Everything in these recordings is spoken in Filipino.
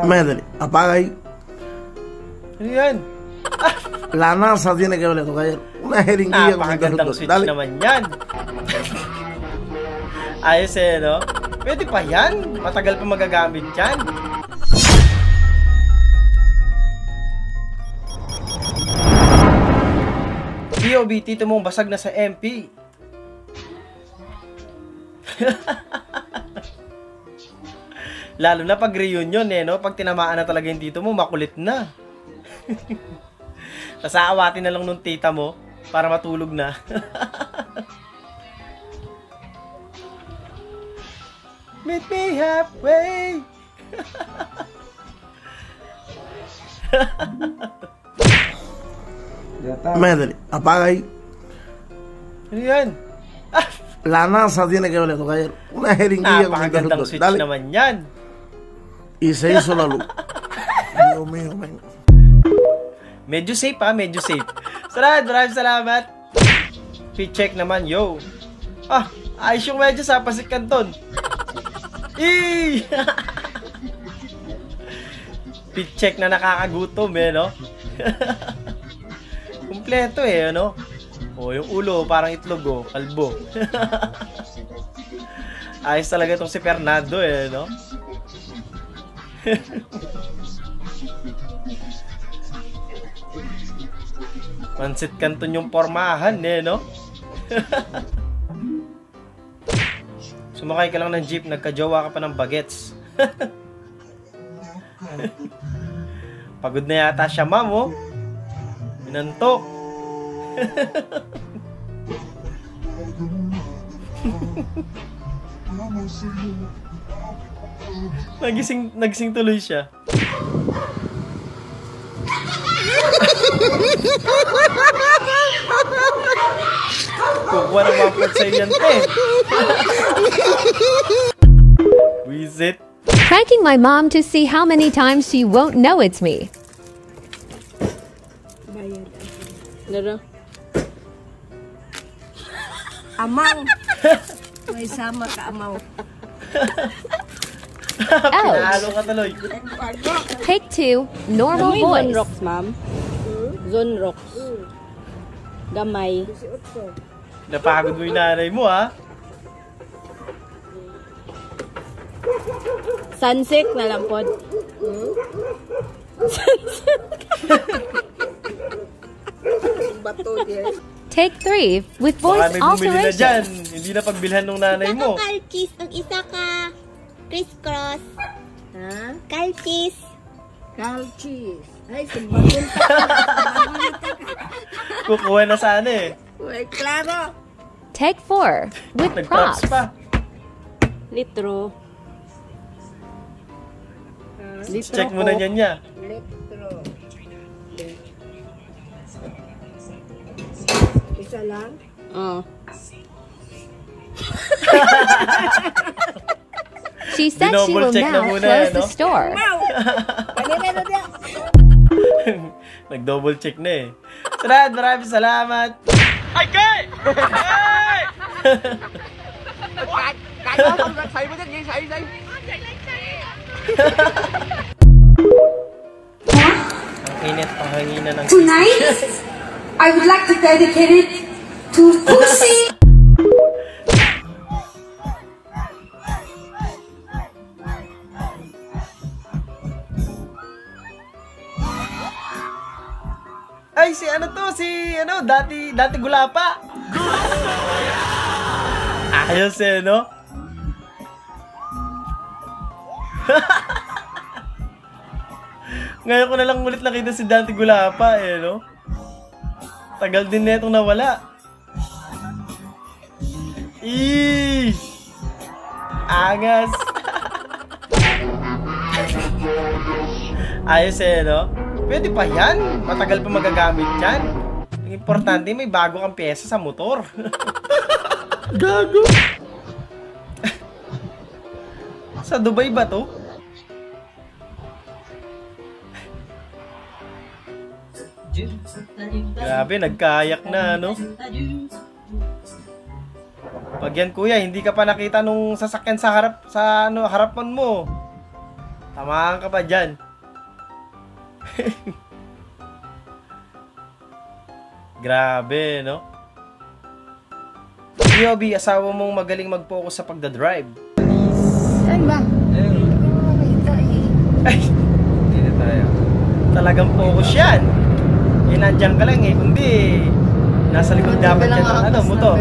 Métele, apaga ahí. Ano yan? La NASA tiene que ver esto, caballero. Una jeringuilla con Napakagandang interruptor. switch Dale. naman yan. Ayos eh, no? Pwede pa yan. Matagal pa magagamit yan. POV, tito mong basag na sa MP. Lalo na pag reunion eh, no? Pag tinamaan na talaga yung tito mo, makulit na. Sasaawatin na lang nung tita mo para matulog na. Meet me halfway. Métele, apaga ahí. Ano yan? La NASA tiene que ver esto, caballero. Una jeringuilla con Napakagandang interruptor. switch Dale. naman yan. Y se hizo la luz. Dios mío, men. Medyo safe ha, medyo safe. Maraming salamat. Fit check naman, yo. Ayos yung medyo sa Pasig Canton. Fit check na nakakagutom eh, no? Kumpleto eh, ano? Yung ulo, parang itlog, kalbo. Ayos talaga itong si Fernando eh, no? Pansit Canton yung pormahan eh, no? Sumakay ka lang ng jeep, nagkajowa ka pa ng bagets. Pagod na yata siya, ma'am, oh. Minantok. Nagising tuloy siya. Kukuha ng mapot sa yan, te. Visit. Pranking my mom to see how many times she won't know it's me. Laro. Amaw. May sama ka, amaw. Pinalo ka tuloy. Take 2, normal Zone voice. rocks, ma'am. Zone rocks. Gamay. Napagod mo yung nanay mo, ha? Sunset na lang pod. Take 3, with voice Baka may bumili na dyan. alterations. Hindi na pagbilhan ng nanay Isa mo. ka kalchis, ang isa ka crisscross. Ha? Kalchis. Kalchis. Ay, simbahin ka. Kukuha na sana eh. Uy, klaro. Take 4, with Nag-props props. pa. Litro. Check mo na yan niya. Litro. Isa lang? Oo. She said she will Dinouble check na now muna, close the no? store. Nag-double check na eh. Maraming salamat. Ay, kay! Ang init, panghangina ng Tonight, I would like to dedicate it to Pussy. Ay, si ano to? Si ano? Dati gulapa. Ayos eh, no? Ngayon ko na lang ulit nakita si Dante Gulapa eh, no? Tagal din na itong nawala. Angas! Ayos eh, no? Pwede pa yan. Matagal pa magagamit yan. Ang importante, may bago kang pyesa sa motor. Gago. Sa Dubai ba to? Grabe, nagkayak na, no? Pag yan, kuya, hindi ka pa nakita nung sasakyan sa harapan mo. Tamaan ka pa dyan. Grabe, no? Yobi, asawa mong magaling mag-focus sa pagdadrive. Saan ba? Ay, dito tayo. Talagang focus yan. Eh, nandiyan ka lang eh. Kundi, nasa likod dapat yan ng ano, motor.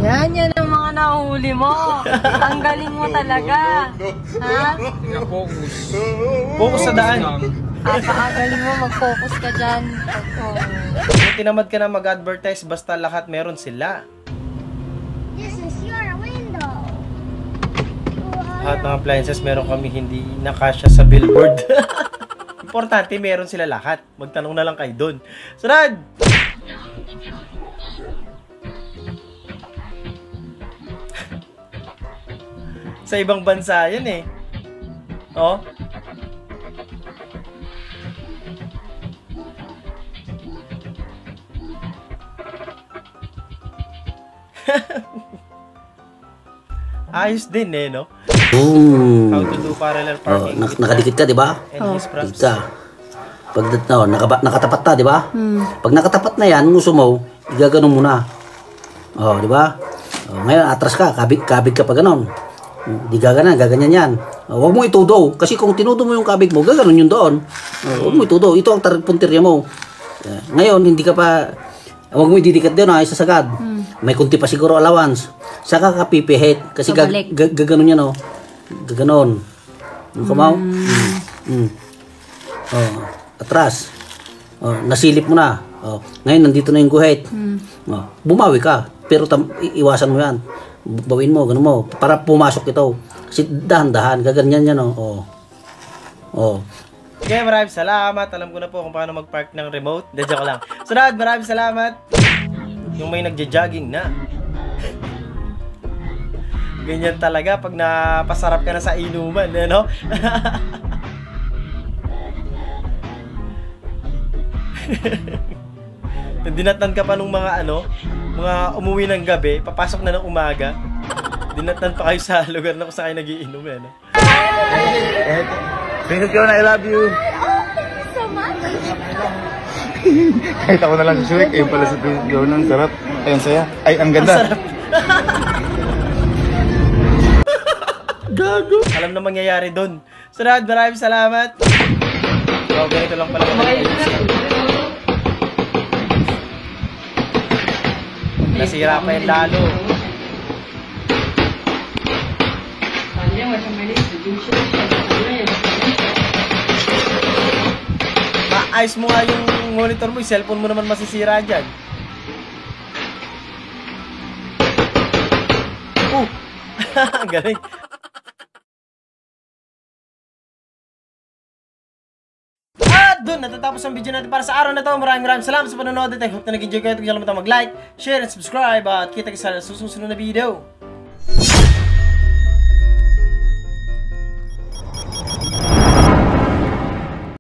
Yan ang mga nahuli mo. Ang galing mo talaga. Ha? Focus sa daan. Galing mo, mag-focus ka dyan. Kung tinamad ka na mag-advertise, basta lahat meron sila. This is your window. Lahat ng appliances meron kami hindi nakasya sa billboard. Importante, meron sila lahat. Magtanong na lang kayo doon. Sunod! Sa ibang bansa yan eh. Oh. Ayos din eh, no? How to do parallel parking. Nakadikit ka, di ba? And his props. Dikit ka. Pag nakatapat ta, di ba? Pag nakatapat na yan, gusto mo, igaganon mo na. Oh, di ba? Oh, ngayon, atras ka, kabig ka pa ganon. Di gaganyan yan. Oh, huwag mo itudo. Kasi kung tinudo mo yung kabig mo, gaganon yun doon. Oh, huwag mo itudo. Ito ang puntirya mo. Ngayon, hindi ka pa, huwag mo ididikit din, isasagad. May kunti pa siguro allowance. Saka ka pipihit. Kasi gaganon yan, oh. Gaganon. Yung kamaw. Oh, atras. Oh, nasilip mo na. Oh, ngayon, nandito na yung guhit. Oh, bumawi ka. Pero iwasan mo yan. Bawin mo, gano'n mo. Para pumasok ito. Kasi dahan-dahan. Gaganyan yan, oh. Oh. Okay, maraming salamat. Alam ko na po kung paano mag-park ng remote. De, joke lang. Sunod, maraming salamat. Yung may nagja-jogging na. Ganyan talaga pag napasarap ka na sa inuman, eh, no? Dinatnan ka pa nung mga mga umuwi ng gabi, papasok na ng umaga. Dinatnan pa kayo sa lugar na kung saan kayo nagiinom, eh, no? Pinit ko na, I love you. Kahit ako na lang si Shrek, ayun pala si Pinit ng sarap. Ayun saya. Ay, ang ganda. Ang sarap. Gago. Alam na mangyayari doon. Sunod, maraming salamat. So, ganito lang pala. Nasira pa yung lalo. Maayos mo nga yung monitor mo, yung cellphone mo naman masisira dyan. Galing. At doon, natatapos ang video natin para sa araw na to. Maraming salamat sa panonood at I hope na nag-enjoy kayo. Huwag niyo kalimutan mag-like, share, and subscribe. At kita kayo sa susunod na video.